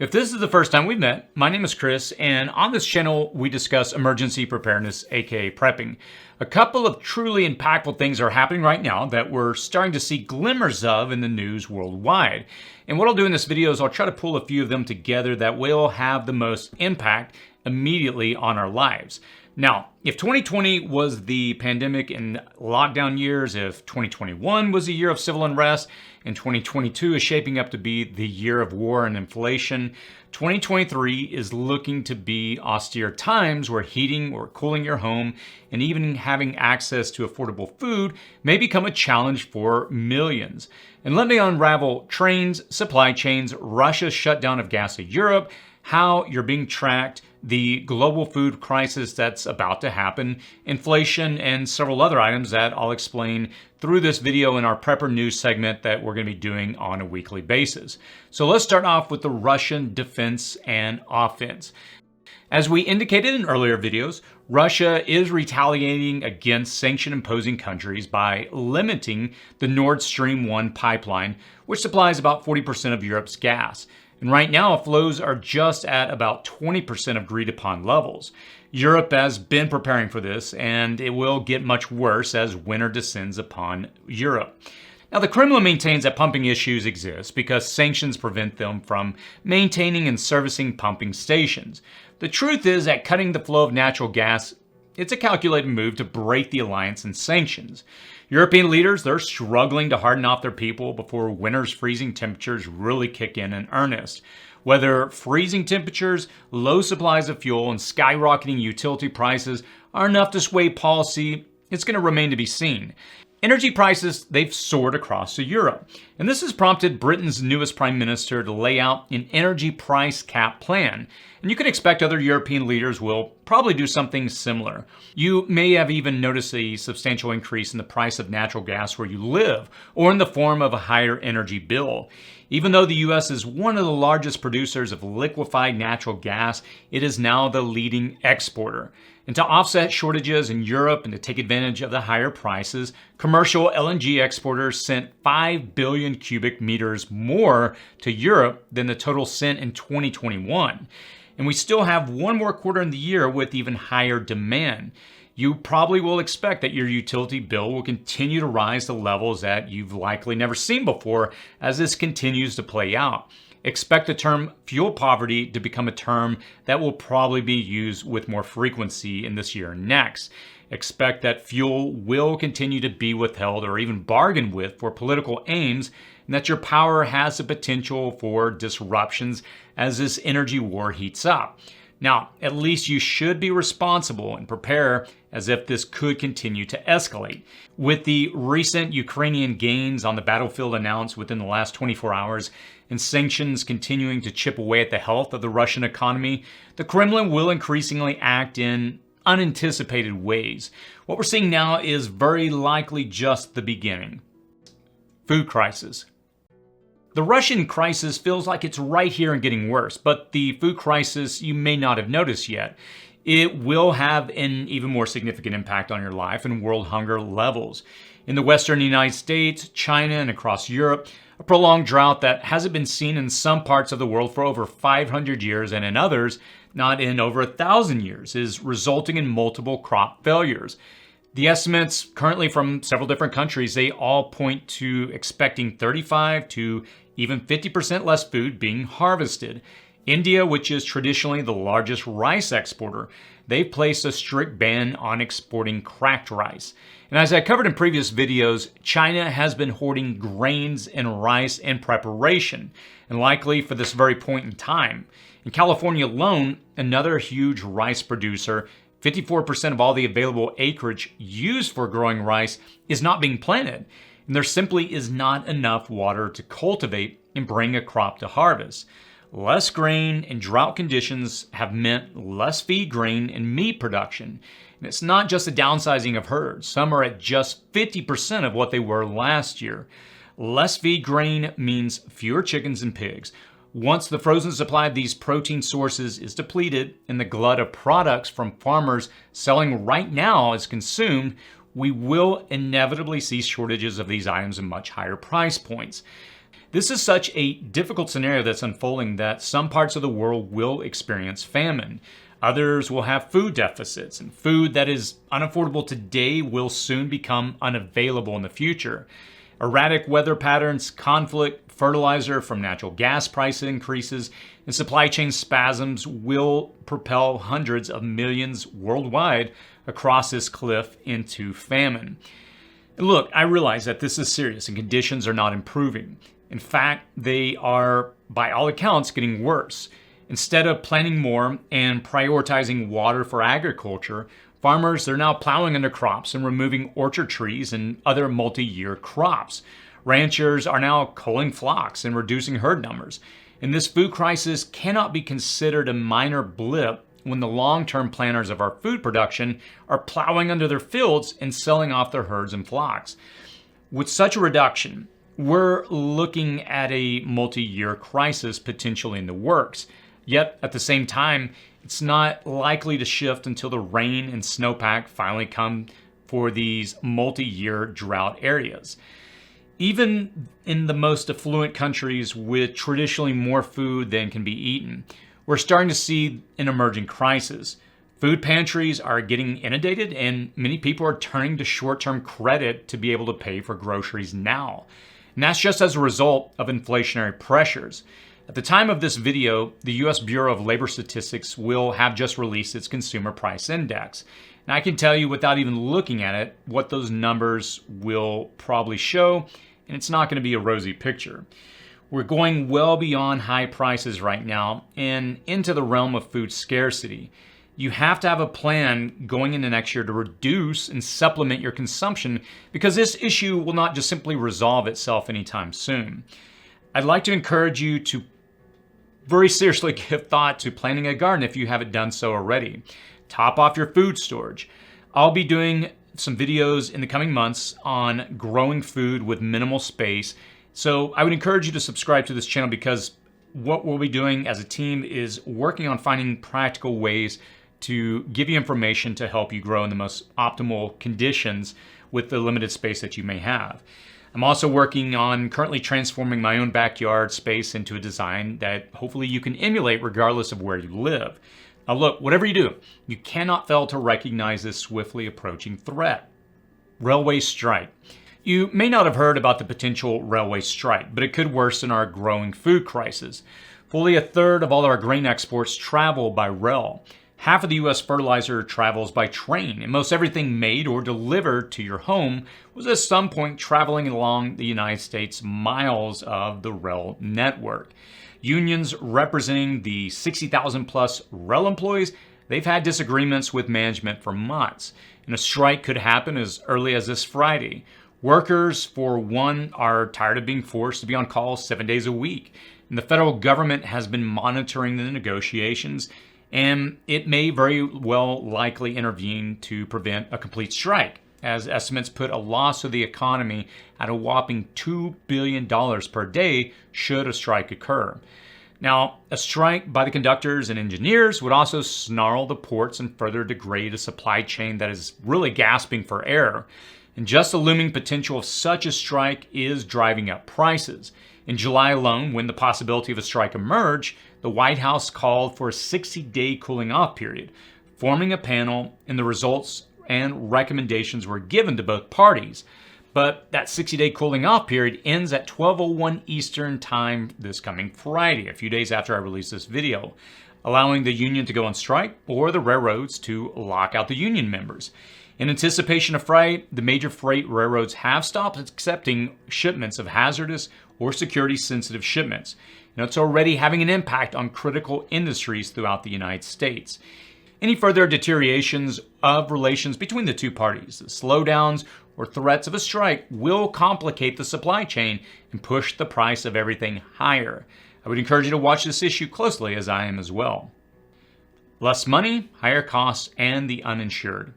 If this is the first time we've met, my name is Chris, and on this channel we discuss emergency preparedness, aka prepping. A couple of truly impactful things are happening right now that we're starting to see glimmers of in the news worldwide. And what I'll do in this video is I'll try to pull a few of them together that will have the most impact immediately on our lives. Now, if 2020 was the pandemic and lockdown years, if 2021 was a year of civil unrest, and 2022 is shaping up to be the year of war and inflation, 2023 is looking to be austere times where heating or cooling your home and even having access to affordable food may become a challenge for millions. And let me unravel trains, supply chains, Russia's shutdown of gas to Europe, how you're being tracked, the global food crisis that's about to happen, inflation, and several other items that I'll explain through this video in our Prepper News segment that we're going to be doing on a weekly basis. So let's start off with the Russian defense and offense. As we indicated in earlier videos, Russia is retaliating against sanction-imposing countries by limiting the Nord Stream 1 pipeline, which supplies about 40% of Europe's gas. And right now, flows are just at about 20% of agreed-upon levels. Europe has been preparing for this, and it will get much worse as winter descends upon Europe. Now, the Kremlin maintains that pumping issues exist because sanctions prevent them from maintaining and servicing pumping stations. The truth is that cutting the flow of natural gas, it's a calculated move to break the alliance and sanctions. European leaders, they're struggling to harden off their people before winter's freezing temperatures really kick in earnest. Whether freezing temperatures, low supplies of fuel, and skyrocketing utility prices are enough to sway policy, it's going to remain to be seen. Energy prices, they've soared across Europe. And this has prompted Britain's newest prime minister to lay out an energy price cap plan. And you can expect other European leaders will probably do something similar. You may have even noticed a substantial increase in the price of natural gas where you live, or in the form of a higher energy bill. Even though the US is one of the largest producers of liquefied natural gas, it is now the leading exporter. And to offset shortages in Europe and to take advantage of the higher prices, commercial LNG exporters sent 5 billion cubic meters more to Europe than the total sent in 2021. And we still have one more quarter in the year with even higher demand. You probably will expect that your utility bill will continue to rise to levels that you've likely never seen before as this continues to play out. Expect the term fuel poverty to become a term that will probably be used with more frequency in this year and next. Expect that fuel will continue to be withheld or even bargained with for political aims, and that your power has the potential for disruptions as this energy war heats up. Now, at least you should be responsible and prepare as if this could continue to escalate. With the recent Ukrainian gains on the battlefield announced within the last 24 hours and sanctions continuing to chip away at the health of the Russian economy, the Kremlin will increasingly act in unanticipated ways. What we're seeing now is very likely just the beginning. Food crisis. The Russian crisis feels like it's right here and getting worse, but the food crisis you may not have noticed yet. It will have an even more significant impact on your life and world hunger levels. In the Western United States, China, and across Europe, a prolonged drought that hasn't been seen in some parts of the world for over 500 years and in others, not in over 1,000 years, is resulting in multiple crop failures. The estimates currently from several different countries, they all point to expecting 35 to even 50% less food being harvested. India, which is traditionally the largest rice exporter, they've placed a strict ban on exporting cracked rice. And as I covered in previous videos, China has been hoarding grains and rice in preparation, and likely for this very point in time. In California alone, another huge rice producer, 54% of all the available acreage used for growing rice is not being planted. And there simply is not enough water to cultivate and bring a crop to harvest. Less grain and drought conditions have meant less feed grain and meat production. And it's not just a downsizing of herds. Some are at just 50% of what they were last year. Less feed grain means fewer chickens and pigs. Once the frozen supply of these protein sources is depleted and the glut of products from farmers selling right now is consumed, we will inevitably see shortages of these items at much higher price points. This is such a difficult scenario that's unfolding that some parts of the world will experience famine. Others will have food deficits, and food that is unaffordable today will soon become unavailable in the future. Erratic weather patterns, conflict, fertilizer from natural gas price increases, and supply chain spasms will propel hundreds of millions worldwide across this cliff into famine. Look, I realize that this is serious and conditions are not improving. In fact, they are, by all accounts, getting worse. Instead of planting more and prioritizing water for agriculture, farmers are now plowing under crops and removing orchard trees and other multi-year crops. Ranchers are now culling flocks and reducing herd numbers. And this food crisis cannot be considered a minor blip when the long-term planners of our food production are plowing under their fields and selling off their herds and flocks. With such a reduction, we're looking at a multi-year crisis potentially in the works. Yet, at the same time, it's not likely to shift until the rain and snowpack finally come for these multi-year drought areas. Even in the most affluent countries with traditionally more food than can be eaten, we're starting to see an emerging crisis. Food pantries are getting inundated, and many people are turning to short-term credit to be able to pay for groceries now. And that's just as a result of inflationary pressures. At the time of this video, the U.S. Bureau of Labor Statistics will have just released its Consumer Price Index. And I can tell you without even looking at it what those numbers will probably show, and it's not going to be a rosy picture. We're going well beyond high prices right now and into the realm of food scarcity. You have to have a plan going into next year to reduce and supplement your consumption because this issue will not just simply resolve itself anytime soon. I'd like to encourage you to very seriously give thought to planting a garden if you haven't done so already. Top off your food storage. I'll be doing some videos in the coming months on growing food with minimal space. So I would encourage you to subscribe to this channel because what we'll be doing as a team is working on finding practical ways to give you information to help you grow in the most optimal conditions with the limited space that you may have. I'm also working on currently transforming my own backyard space into a design that hopefully you can emulate regardless of where you live. Now look, whatever you do, you cannot fail to recognize this swiftly approaching threat. Railway strike. You may not have heard about the potential railway strike, but it could worsen our growing food crisis. Fully a third of all our grain exports travel by rail. Half of the U.S. fertilizer travels by train, and most everything made or delivered to your home was at some point traveling along the United States miles of the rail network. Unions representing the 60,000 plus rail employees, they've had disagreements with management for months, and a strike could happen as early as this Friday. Workers, for one, are tired of being forced to be on call 7 days a week, and the federal government has been monitoring the negotiations, and it may very well likely intervene to prevent a complete strike, as estimates put a loss of the economy at a whopping $2 billion per day should a strike occur. Now, a strike by the conductors and engineers would also snarl the ports and further degrade a supply chain that is really gasping for air. And just the looming potential of such a strike is driving up prices. In July alone, when the possibility of a strike emerged, the White House called for a 60-day cooling off period, forming a panel, and the results and recommendations were given to both parties. But that 60-day cooling off period ends at 12:01 Eastern Time this coming Friday, a few days after I release this video, allowing the union to go on strike or the railroads to lock out the union members. In anticipation of Friday, the major freight railroads have stopped accepting shipments of hazardous or security-sensitive shipments. It's already having an impact on critical industries throughout the United States. Any further deteriorations of relations between the two parties, the slowdowns or threats of a strike will complicate the supply chain and push the price of everything higher. I would encourage you to watch this issue closely, as I am as well. Less money, higher costs, and the uninsured.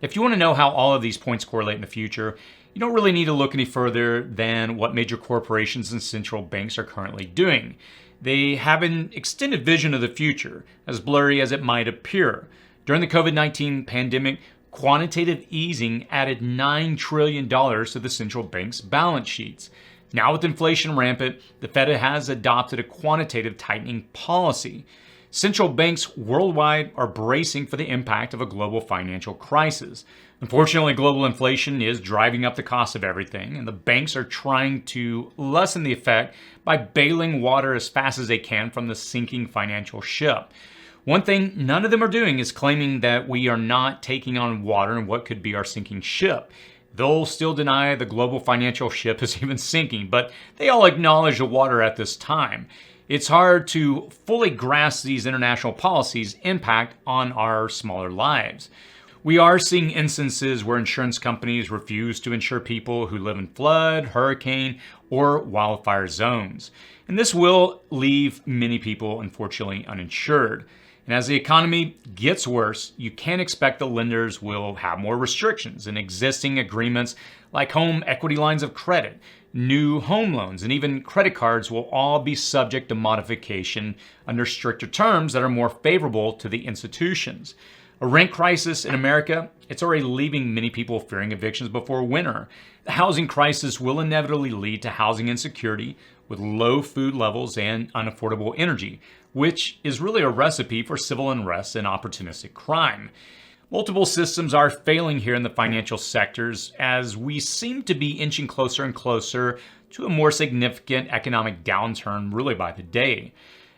If you want to know how all of these points correlate in the future, you don't really need to look any further than what major corporations and central banks are currently doing. They have an extended vision of the future, as blurry as it might appear. During the COVID-19 pandemic, quantitative easing added $9 trillion to the central bank's balance sheets. Now with inflation rampant, the Fed has adopted a quantitative tightening policy. Central banks worldwide are bracing for the impact of a global financial crisis. Unfortunately, global inflation is driving up the cost of everything, and the banks are trying to lessen the effect by bailing water as fast as they can from the sinking financial ship. One thing none of them are doing is claiming that we are not taking on water in what could be our sinking ship. They'll still deny the global financial ship is even sinking, but they all acknowledge the water at this time. It's hard to fully grasp these international policies' impact on our smaller lives. We are seeing instances where insurance companies refuse to insure people who live in flood, hurricane, or wildfire zones. And this will leave many people, unfortunately, uninsured. And as the economy gets worse, you can expect the lenders will have more restrictions in existing agreements like home equity lines of credit, new home loans, and even credit cards will all be subject to modification under stricter terms that are more favorable to the institutions. A rent crisis in America, it's already leaving many people fearing evictions before winter. The housing crisis will inevitably lead to housing insecurity with low food levels and unaffordable energy, which is really a recipe for civil unrest and opportunistic crime. Multiple systems are failing here in the financial sectors as we seem to be inching closer and closer to a more significant economic downturn really by the day.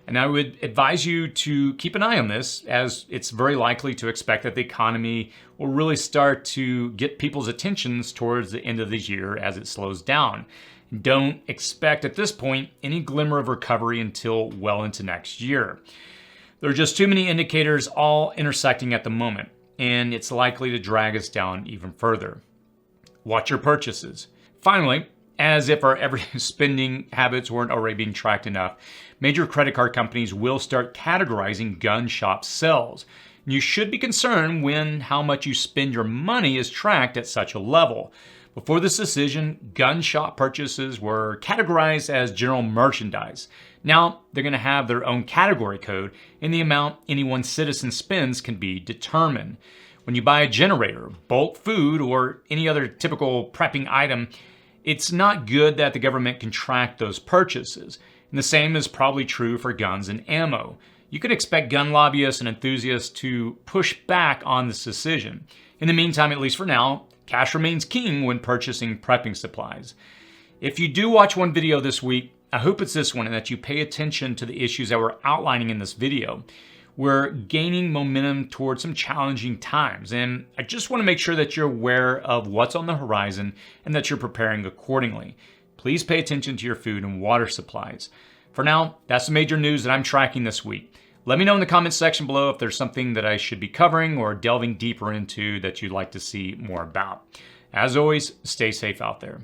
And I would advise you to keep an eye on this, as it's very likely to expect that the economy will really start to get people's attentions towards the end of the year as it slows down. Don't expect at this point any glimmer of recovery until well into next year. There are just too many indicators all intersecting at the moment, and it's likely to drag us down even further. Watch your purchases. Finally, as if our everyday spending habits weren't already being tracked enough, major credit card companies will start categorizing gun shop sales. You should be concerned when how much you spend your money is tracked at such a level. Before this decision, gun shop purchases were categorized as general merchandise. Now they're going to have their own category code, and the amount any one citizen spends can be determined. When you buy a generator, bulk food, or any other typical prepping item, it's not good that the government can track those purchases. And the same is probably true for guns and ammo. You can expect gun lobbyists and enthusiasts to push back on this decision. In the meantime, at least for now, cash remains king when purchasing prepping supplies. If you do watch one video this week, I hope it's this one and that you pay attention to the issues that we're outlining in this video. We're gaining momentum towards some challenging times, and I just want to make sure that you're aware of what's on the horizon and that you're preparing accordingly. Please pay attention to your food and water supplies. For now, that's the major news that I'm tracking this week. Let me know in the comments section below if there's something that I should be covering or delving deeper into that you'd like to see more about. As always, stay safe out there.